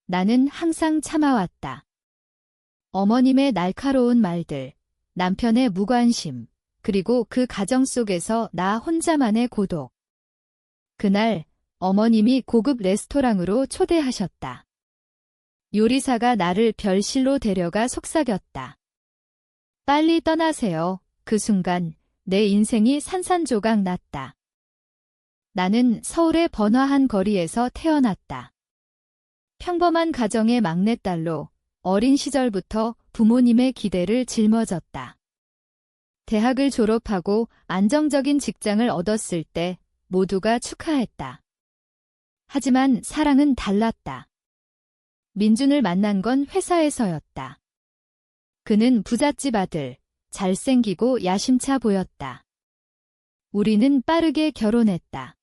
나는 항상 참아왔다. 어머님의 날카로운 말들, 남편의 무관심, 그리고 그 가정 속에서 나 혼자만의 고독. 그날 어머님이 고급 레스토랑으로 초대하셨다. 요리사가 나를 별실로 데려가 속삭였다. 빨리 떠나세요. 그 순간 내 인생이 산산조각 났다. 나는 서울의 번화한 거리에서 태어났다. 평범한 가정의 막내딸로 어린 시절부터 부모님의 기대를 짊어졌다. 대학을 졸업하고 안정적인 직장을 얻었을 때 모두가 축하했다. 하지만 사랑은 달랐다. 민준을 만난 건 회사에서였다. 그는 부잣집 아들, 잘생기고 야심차 보였다. 우리는 빠르게 결혼했다.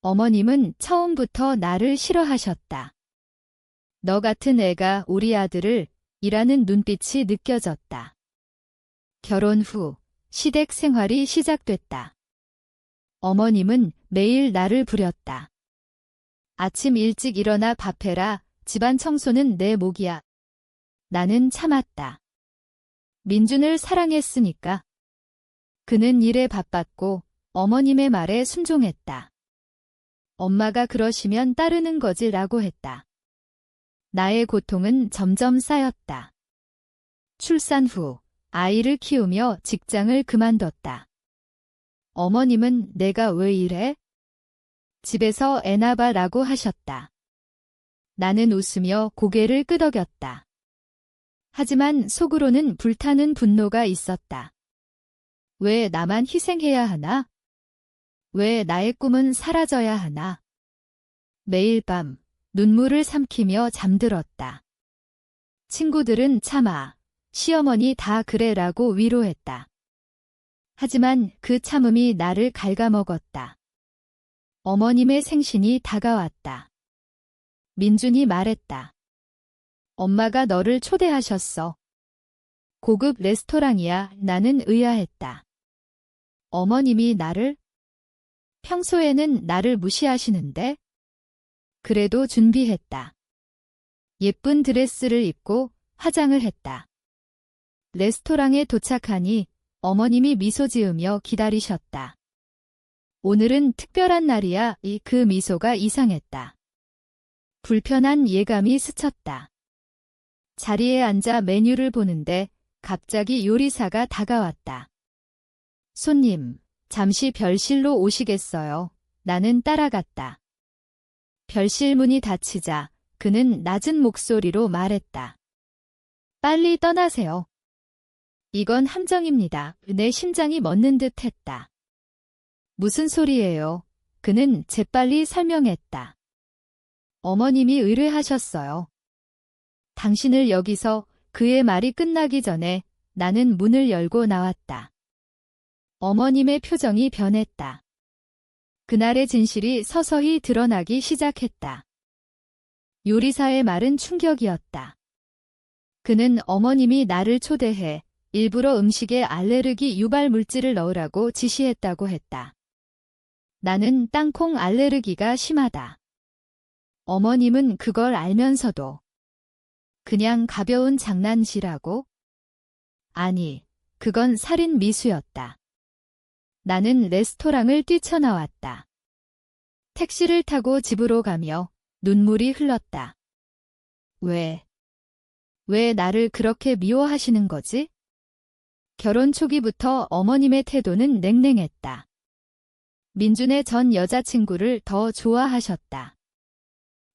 어머님은 처음부터 나를 싫어하셨다. 너 같은 애가 우리 아들을 이라는 눈빛이 느껴졌다. 결혼 후 시댁 생활이 시작됐다. 어머님은 매일 나를 부렸다. 아침 일찍 일어나 밥해라. 집안 청소는 내 몫이야. 나는 참았다. 민준을 사랑했으니까. 그는 일에 바빴고 어머님의 말에 순종했다. 엄마가 그러시면 따르는 거지라고 했다. 나의 고통은 점점 쌓였다. 출산 후 아이를 키우며 직장을 그만뒀다. 어머님은 내가 왜 이래? 집에서 애나 봐라고 하셨다. 나는 웃으며 고개를 끄덕였다. 하지만 속으로는 불타는 분노가 있었다. 왜 나만 희생해야 하나? 왜 나의 꿈은 사라져야 하나? 매일 밤 눈물을 삼키며 잠들었다. 친구들은 참아, 시어머니 다 그래라고 위로했다. 하지만 그 참음이 나를 갉아먹었다. 어머님의 생신이 다가왔다. 민준이 말했다. 엄마가 너를 초대하셨어. 고급 레스토랑이야. 나는 의아했다. 어머님이 나를? 평소에는 나를 무시하시는데? 그래도 준비했다. 예쁜 드레스를 입고 화장을 했다. 레스토랑에 도착하니 어머님이 미소 지으며 기다리셨다. 오늘은 특별한 날이야. 그 미소가 이상했다. 불편한 예감이 스쳤다. 자리에 앉아 메뉴를 보는데 갑자기 요리사가 다가왔다. 손님, 잠시 별실로 오시겠어요? 나는 따라갔다. 별실 문이 닫히자 그는 낮은 목소리로 말했다. 빨리 떠나세요. 이건 함정입니다. 내 심장이 멎는 듯 했다. 무슨 소리예요? 그는 재빨리 설명했다. 어머님이 의뢰하셨어요. 당신을 여기서. 그의 말이 끝나기 전에 나는 문을 열고 나왔다. 어머님의 표정이 변했다. 그날의 진실이 서서히 드러나기 시작했다. 요리사의 말은 충격이었다. 그는 어머님이 나를 초대해 일부러 음식에 알레르기 유발 물질을 넣으라고 지시했다고 했다. 나는 땅콩 알레르기가 심하다. 어머님은 그걸 알면서도 그냥 가벼운 장난치라고? 아니, 그건 살인 미수였다. 나는 레스토랑을 뛰쳐나왔다. 택시를 타고 집으로 가며 눈물이 흘렀다. 왜 나를 그렇게 미워하시는 거지? 결혼 초기부터 어머님의 태도는 냉랭했다. 민준의 전 여자친구를 더 좋아하셨다.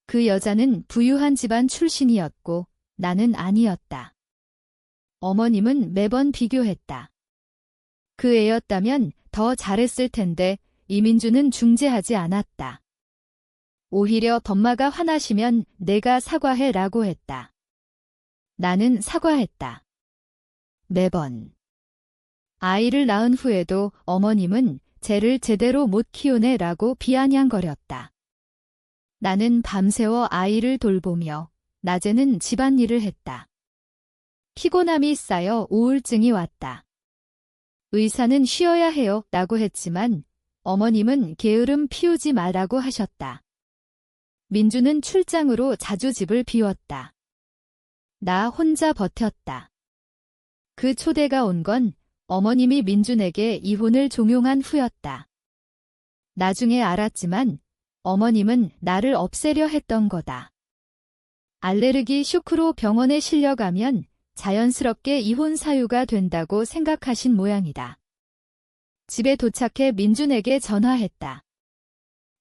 그 여자는 부유한 집안 출신이었고 나는 아니었다. 어머님은 매번 비교했다. 그 애였다면 더 잘했을 텐데 이민준은 중재하지 않았다. 오히려 엄마가 화나시면 내가 사과해라고 했다. 나는 사과했다. 매번. 아이를 낳은 후에도 어머님은 쟤를 제대로 못 키우네라고 비아냥거렸다. 나는 밤새워 아이를 돌보며 낮에는 집안일을 했다. 피곤함이 쌓여 우울증이 왔다. 의사는 쉬어야 해요 라고 했지만 어머님은 게으름 피우지 말라고 하셨다. 민주는 출장으로 자주 집을 비웠다. 나 혼자 버텼다. 그 초대가 온 건 어머님이 민준에게 이혼을 종용한 후였다. 나중에 알았지만 어머님은 나를 없애려 했던 거다. 알레르기 쇼크로 병원에 실려가면 자연스럽게 이혼 사유가 된다고 생각하신 모양이다. 집에 도착해 민준에게 전화했다.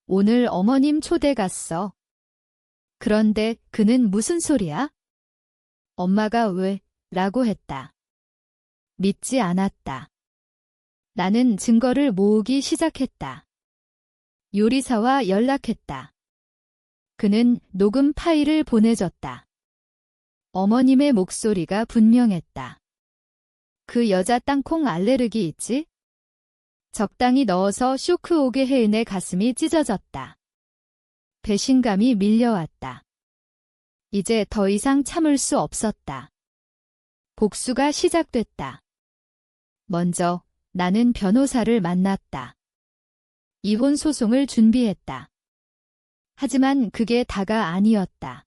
오늘 어머님 초대 갔어. 그런데 그는 무슨 소리야? 엄마가 왜? 라고 했다. 믿지 않았다. 나는 증거를 모으기 시작했다. 요리사와 연락했다. 그는 녹음 파일을 보내줬다. 어머님의 목소리가 분명했다. 그 여자 땅콩 알레르기 있지? 적당히 넣어서 쇼크 오게 해. 내 가슴이 찢어졌다. 배신감이 밀려왔다. 이제 더 이상 참을 수 없었다. 복수가 시작됐다. 먼저 나는 변호사를 만났다. 이혼 소송을 준비했다. 하지만 그게 다가 아니었다.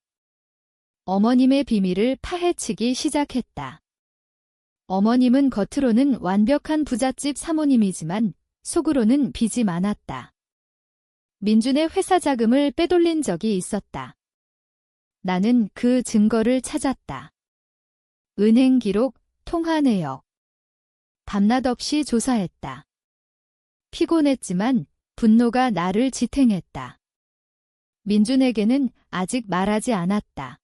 어머님의 비밀을 파헤치기 시작했다. 어머님은 겉으로는 완벽한 부잣집 사모님이지만 속으로는 빚이 많았다. 민준의 회사 자금을 빼돌린 적이 있었다. 나는 그 증거를 찾았다. 은행 기록, 통화 내역. 밤낮 없이 조사했다. 피곤했지만 분노가 나를 지탱했다. 민준에게는 아직 말하지 않았다.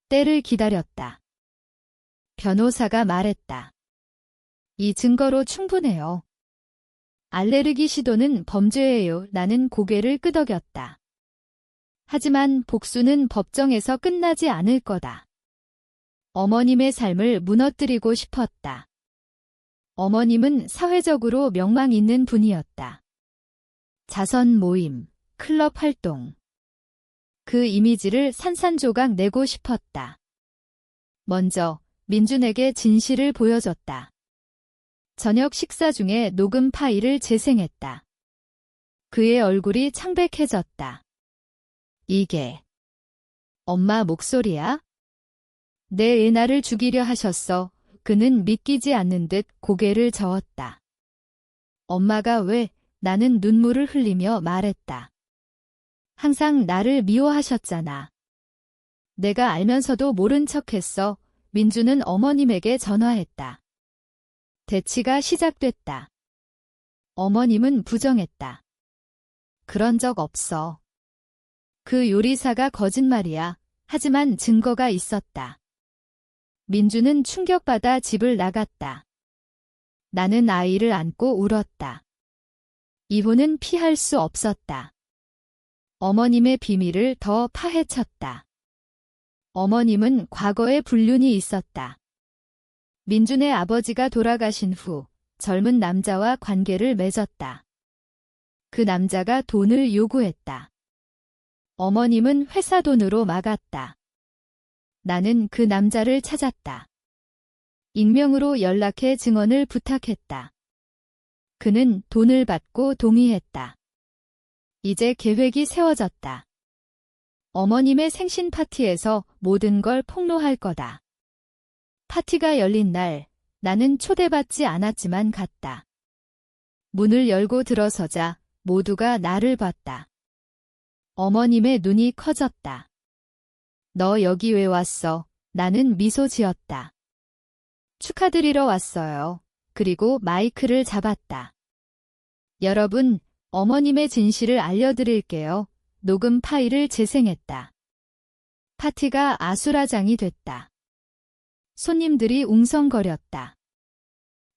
때를 기다렸다. 변호사가 말했다. 이 증거로 충분해요. 알레르기 시도는 범죄예요. 나는 고개를 끄덕였다. 하지만 복수는 법정에서 끝나지 않을 거다. 어머님의 삶을 무너뜨리고 싶었다. 어머님은 사회적으로 명망 있는 분이었다. 자선 모임, 클럽 활동. 그 이미지를 산산조각 내고 싶었다. 먼저 민준에게 진실을 보여줬다. 저녁 식사 중에 녹음 파일을 재생했다. 그의 얼굴이 창백해졌다. 이게 엄마 목소리야? 내 애나를 죽이려 하셨어. 그는 믿기지 않는 듯 고개를 저었다. 엄마가 왜? 나는 눈물을 흘리며 말했다. 항상 나를 미워하셨잖아. 내가 알면서도 모른 척했어. 민주는 어머님에게 전화했다. 대치가 시작됐다. 어머님은 부정했다. 그런 적 없어. 그 요리사가 거짓말이야. 하지만 증거가 있었다. 민주는 충격받아 집을 나갔다. 나는 아이를 안고 울었다. 이혼은 피할 수 없었다. 어머님의 비밀을 더 파헤쳤다. 어머님은 과거에 불륜이 있었다. 민준의 아버지가 돌아가신 후 젊은 남자와 관계를 맺었다. 그 남자가 돈을 요구했다. 어머님은 회사 돈으로 막았다. 나는 그 남자를 찾았다. 익명으로 연락해 증언을 부탁했다. 그는 돈을 받고 동의했다. 이제 계획이 세워졌다. 어머님의 생신 파티에서 모든 걸 폭로할 거다. 파티가 열린 날, 나는 초대받지 않았지만 갔다. 문을 열고 들어서자 모두가 나를 봤다. 어머님의 눈이 커졌다. 너 여기 왜 왔어? 나는 미소 지었다. 축하드리러 왔어요. 그리고 마이크를 잡았다. 여러분, 어머님의 진실을 알려드릴게요. 녹음 파일을 재생했다. 파티가 아수라장이 됐다. 손님들이 웅성거렸다.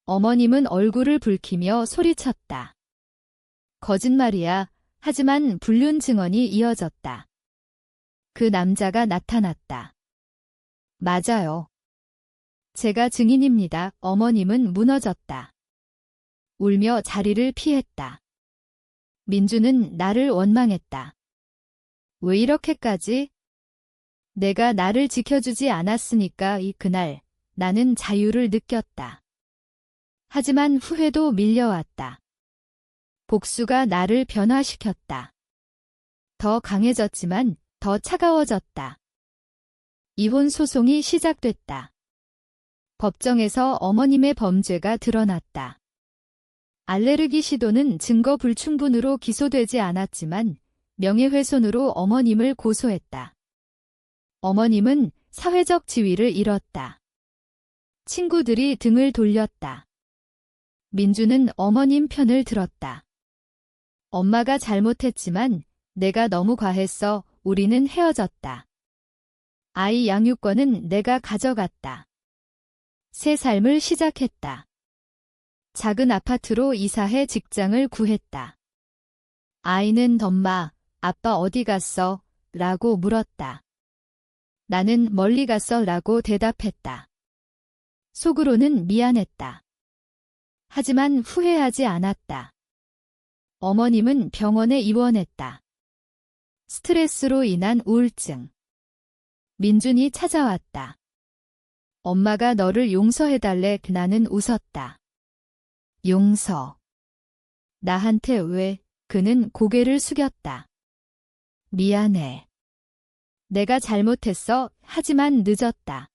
어머님은 얼굴을 붉히며 소리쳤다. 거짓말이야. 하지만 불륜 증언이 이어졌다. 그 남자가 나타났다. 맞아요. 제가 증인입니다. 어머님은 무너졌다. 울며 자리를 피했다. 민주는 나를 원망했다. 왜 이렇게까지? 내가 나를 지켜주지 않았으니까. 그날 나는 자유를 느꼈다. 하지만 후회도 밀려왔다. 복수가 나를 변화시켰다. 더 강해졌지만 더 차가워졌다. 이혼 소송이 시작됐다. 법정에서 어머님의 범죄가 드러났다. 알레르기 시도는 증거 불충분으로 기소되지 않았지만 명예훼손으로 어머님을 고소했다. 어머님은 사회적 지위를 잃었다. 친구들이 등을 돌렸다. 민주는 어머님 편을 들었다. 엄마가 잘못했지만 내가 너무 과했어. 우리는 헤어졌다. 아이 양육권은 내가 가져갔다. 새 삶을 시작했다. 작은 아파트로 이사해 직장을 구했다. 아이는 엄마, 아빠 어디 갔어? 라고 물었다. 나는 멀리 갔어 라고 대답했다. 속으로는 미안했다. 하지만 후회하지 않았다. 어머님은 병원에 입원했다. 스트레스로 인한 우울증. 민준이 찾아왔다. 엄마가 너를 용서해달래. 나는 웃었다. 용서. 나한테 왜? 그는 고개를 숙였다. 미안해. 내가 잘못했어. 하지만 늦었다.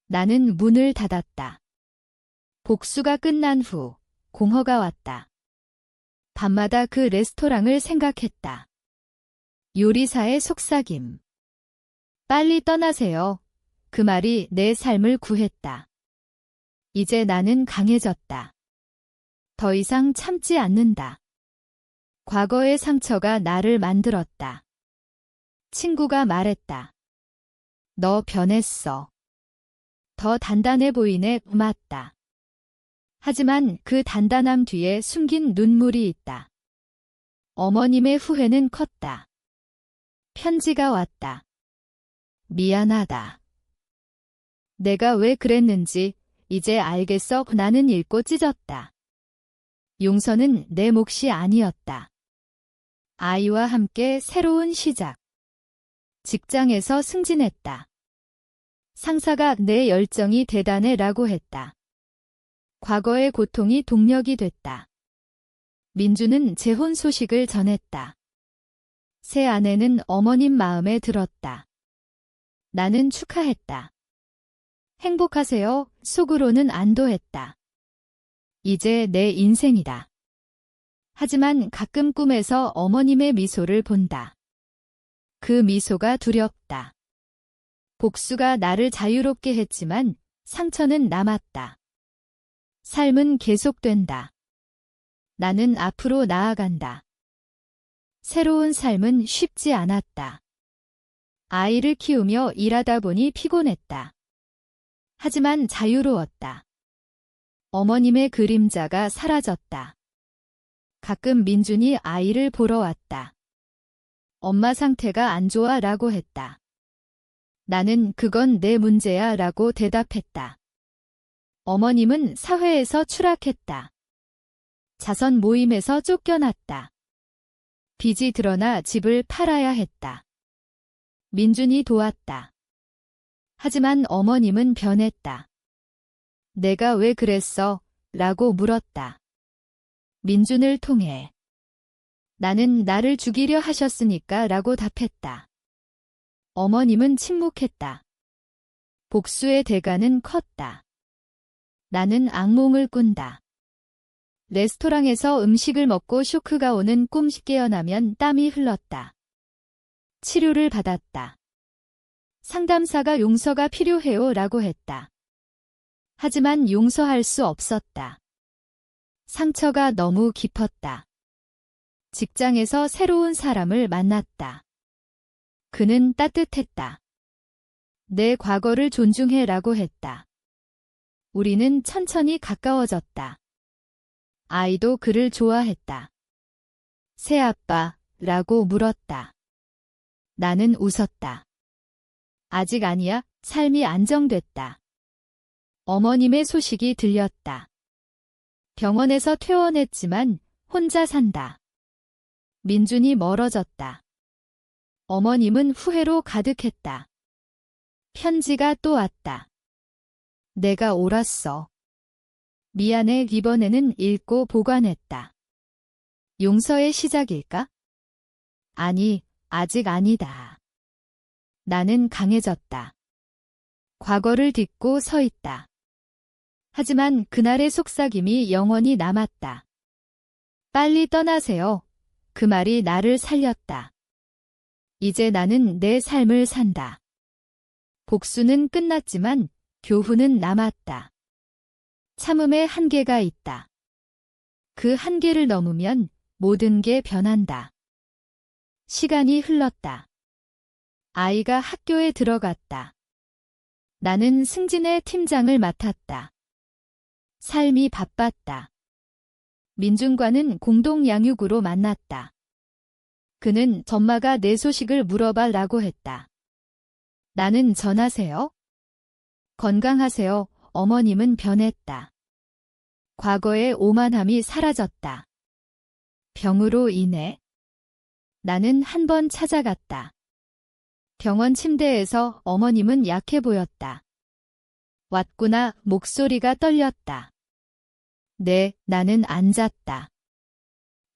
나는 문을 닫았다. 복수가 끝난 후 공허가 왔다. 밤마다 그 레스토랑을 생각했다. 요리사의 속삭임. 빨리 떠나세요. 그 말이 내 삶을 구했다. 이제 나는 강해졌다. 더 이상 참지 않는다. 과거의 상처가 나를 만들었다. 친구가 말했다. 너 변했어. 더 단단해 보이네. 맞다. 하지만 그 단단함 뒤에 숨긴 눈물이 있다. 어머님의 후회는 컸다. 편지가 왔다. 미안하다. 내가 왜 그랬는지 이제 알겠어. 나는 읽고 찢었다. 용서는 내 몫이 아니었다. 아이와 함께 새로운 시작. 직장에서 승진했다. 상사가 내 열정이 대단해 라고 했다. 과거의 고통이 동력이 됐다. 민주는 재혼 소식을 전했다. 새 아내는 어머님 마음에 들었다. 나는 축하했다. 행복하세요. 속으로는 안도했다. 이제 내 인생이다. 하지만 가끔 꿈에서 어머님의 미소를 본다. 그 미소가 두렵다. 복수가 나를 자유롭게 했지만 상처는 남았다. 삶은 계속된다. 나는 앞으로 나아간다. 새로운 삶은 쉽지 않았다. 아이를 키우며 일하다 보니 피곤했다. 하지만 자유로웠다. 어머님의 그림자가 사라졌다. 가끔 민준이 아이를 보러 왔다. 엄마 상태가 안 좋아 라고 했다. 나는 그건 내 문제야 라고 대답했다. 어머님은 사회에서 추락했다. 자선 모임에서 쫓겨났다. 빚이 드러나 집을 팔아야 했다. 민준이 도왔다. 하지만 어머님은 변했다. 내가 왜 그랬어? 라고 물었다. 민준을 통해. 나는 나를 죽이려 하셨으니까 라고 답했다. 어머님은 침묵했다. 복수의 대가는 컸다. 나는 악몽을 꾼다. 레스토랑에서 음식을 먹고 쇼크가 오는 꿈 깨어나면 땀이 흘렀다. 치료를 받았다. 상담사가 용서가 필요해요 라고 했다. 하지만 용서할 수 없었다. 상처가 너무 깊었다. 직장에서 새로운 사람을 만났다. 그는 따뜻했다. 내 과거를 존중해 라고 했다. 우리는 천천히 가까워졌다. 아이도 그를 좋아했다. 새아빠 라고 물었다. 나는 웃었다. 아직 아니야. 삶이 안정됐다. 어머님의 소식이 들렸다. 병원에서 퇴원했지만 혼자 산다. 민준이 멀어졌다. 어머님은 후회로 가득했다. 편지가 또 왔다. 내가 옳았어. 미안해. 이번에는 읽고 보관했다. 용서의 시작일까? 아니, 아직 아니다. 나는 강해졌다. 과거를 딛고 서 있다. 하지만 그날의 속삭임이 영원히 남았다. 빨리 떠나세요. 그 말이 나를 살렸다. 이제 나는 내 삶을 산다. 복수는 끝났지만 교훈은 남았다. 참음의 한계가 있다. 그 한계를 넘으면 모든 게 변한다. 시간이 흘렀다. 아이가 학교에 들어갔다. 나는 승진의 팀장을 맡았다. 삶이 바빴다. 민준과는 공동 양육으로 만났다. 그는 전마가 내 소식을 물어봐라고 했다. 나는 전하세요. 건강하세요. 어머님은 변했다. 과거의 오만함이 사라졌다. 병으로 인해 나는 한 번 찾아갔다. 병원 침대에서 어머님은 약해 보였다. 왔구나. 목소리가 떨렸다. 네, 나는 앉았다.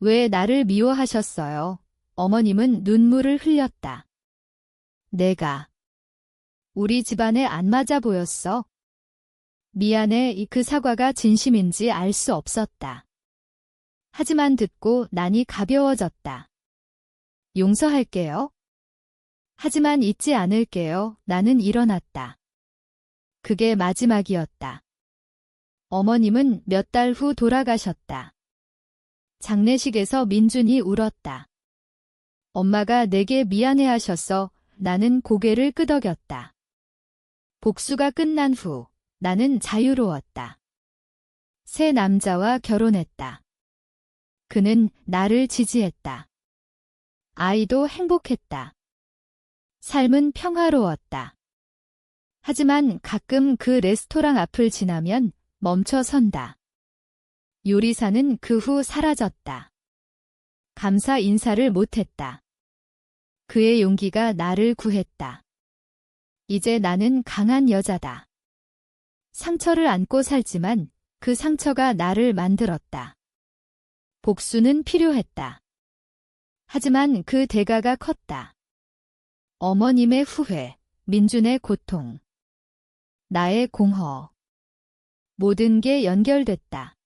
왜 나를 미워하셨어요? 어머님은 눈물을 흘렸다. 내가 우리 집안에 안 맞아 보였어. 미안해. 그 사과가 진심인지 알 수 없었다. 하지만 듣고 나니 가벼워졌다. 용서할게요. 하지만 잊지 않을게요. 나는 일어났다. 그게 마지막이었다. 어머님은 몇 달 후 돌아가셨다. 장례식에서 민준이 울었다. 엄마가 내게 미안해하셨어. 나는 고개를 끄덕였다. 복수가 끝난 후 나는 자유로웠다. 새 남자와 결혼했다. 그는 나를 지지했다. 아이도 행복했다. 삶은 평화로웠다. 하지만 가끔 그 레스토랑 앞을 지나면 멈춰 선다. 요리사는 그 후 사라졌다. 감사 인사를 못했다. 그의 용기가 나를 구했다. 이제 나는 강한 여자다. 상처를 안고 살지만 그 상처가 나를 만들었다. 복수는 필요했다. 하지만 그 대가가 컸다. 어머님의 후회, 민준의 고통, 나의 공허. 모든 게 연결됐다.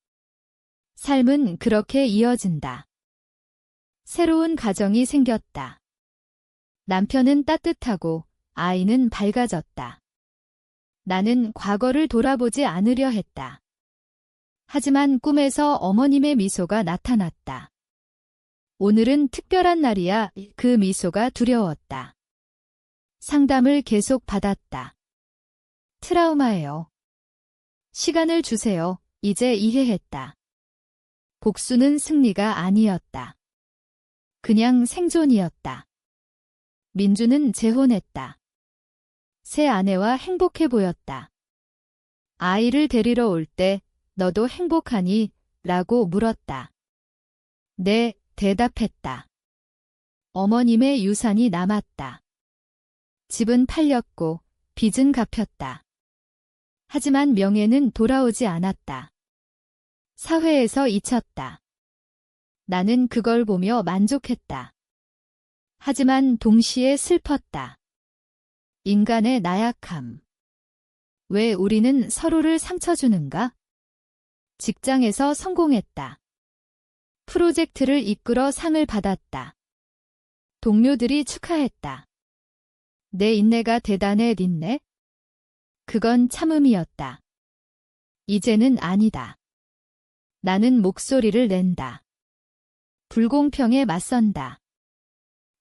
삶은 그렇게 이어진다. 새로운 가정이 생겼다. 남편은 따뜻하고 아이는 밝아졌다. 나는 과거를 돌아보지 않으려 했다. 하지만 꿈에서 어머님의 미소가 나타났다. 오늘은 특별한 날이야. 그 미소가 두려웠다. 상담을 계속 받았다. 트라우마예요. 시간을 주세요. 이제 이해했다. 복수는 승리가 아니었다. 그냥 생존이었다. 민주는 재혼했다. 새 아내와 행복해 보였다. 아이를 데리러 올 때 너도 행복하니? 라고 물었다. 네, 대답했다. 어머님의 유산이 남았다. 집은 팔렸고 빚은 갚였다. 하지만 명예는 돌아오지 않았다. 사회에서 잊혔다. 나는 그걸 보며 만족했다. 하지만 동시에 슬펐다. 인간의 나약함. 왜 우리는 서로를 상처 주는가? 직장에서 성공했다. 프로젝트를 이끌어 상을 받았다. 동료들이 축하했다. 내 인내가 대단해, 린네? 그건 참음이었다. 이제는 아니다. 나는 목소리를 낸다. 불공평에 맞선다.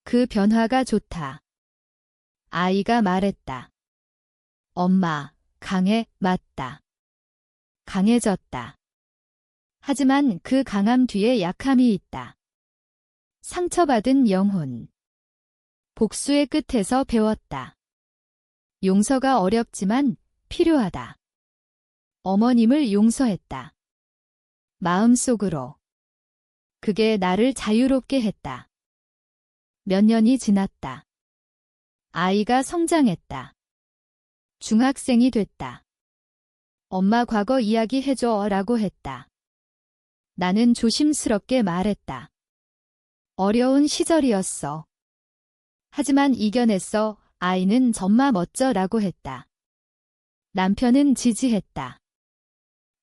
그 변화가 좋다. 아이가 말했다. 엄마, 강해, 맞다. 강해졌다. 하지만 그 강함 뒤에 약함이 있다. 상처받은 영혼. 복수의 끝에서 배웠다. 용서가 어렵지만 필요하다. 어머님을 용서했다. 마음속으로. 그게 나를 자유롭게 했다. 몇 년이 지났다. 아이가 성장했다. 중학생이 됐다. 엄마 과거 이야기 해줘 라고 했다. 나는 조심스럽게 말했다. 어려운 시절이었어. 하지만 이겨냈어. 아이는 정말 멋져라고 했다. 남편은 지지했다.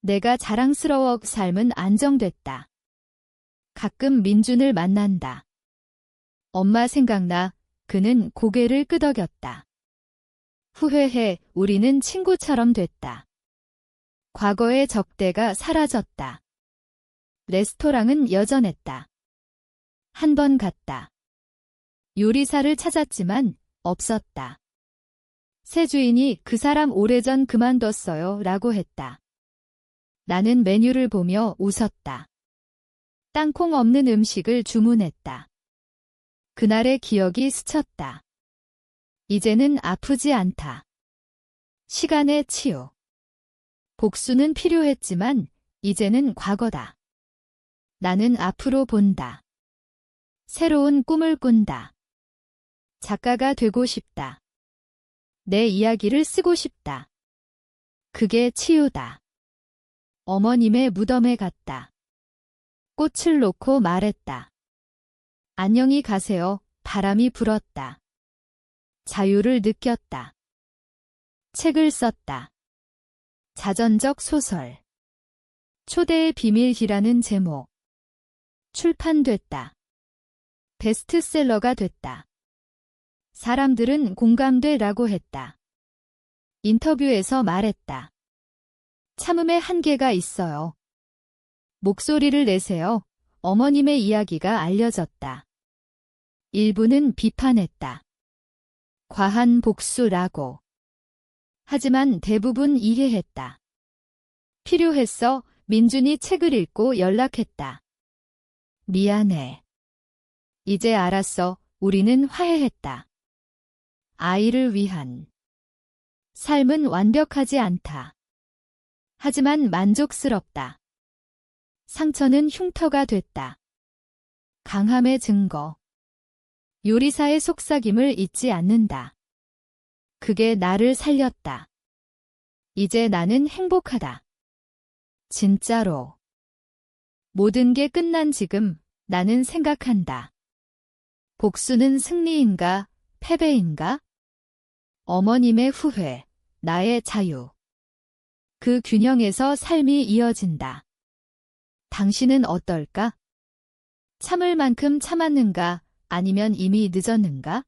내가 자랑스러워. 삶은 안정됐다. 가끔 민준을 만난다. 엄마 생각나. 그는 고개를 끄덕였다. 후회해. 우리는 친구처럼 됐다. 과거의 적대가 사라졌다. 레스토랑은 여전했다. 한 번 갔다. 요리사를 찾았지만 없었다. 새 주인이 그 사람 오래전 그만뒀어요 라고 했다. 나는 메뉴를 보며 웃었다. 땅콩 없는 음식을 주문했다. 그날의 기억이 스쳤다. 이제는 아프지 않다. 시간의 치유. 복수는 필요했지만 이제는 과거다. 나는 앞으로 본다. 새로운 꿈을 꾼다. 작가가 되고 싶다. 내 이야기를 쓰고 싶다. 그게 치유다. 어머님의 무덤에 갔다. 꽃을 놓고 말했다. 안녕히 가세요. 바람이 불었다. 자유를 느꼈다. 책을 썼다. 자전적 소설. 초대의 비밀이라는 제목. 출판됐다. 베스트셀러가 됐다. 사람들은 공감돼라고 했다. 인터뷰에서 말했다. 참음의 한계가 있어요. 목소리를 내세요. 어머님의 이야기가 알려졌다. 일부는 비판했다. 과한 복수라고. 하지만 대부분 이해했다. 필요했어. 민준이 책을 읽고 연락했다. 미안해. 이제 알았어. 우리는 화해했다. 아이를 위한. 삶은 완벽하지 않다. 하지만 만족스럽다. 상처는 흉터가 됐다. 강함의 증거. 요리사의 속삭임을 잊지 않는다. 그게 나를 살렸다. 이제 나는 행복하다. 진짜로. 모든 게 끝난 지금 나는 생각한다. 복수는 승리인가, 패배인가? 어머님의 후회, 나의 자유. 그 균형에서 삶이 이어진다. 당신은 어떨까? 참을 만큼 참았는가, 아니면 이미 늦었는가?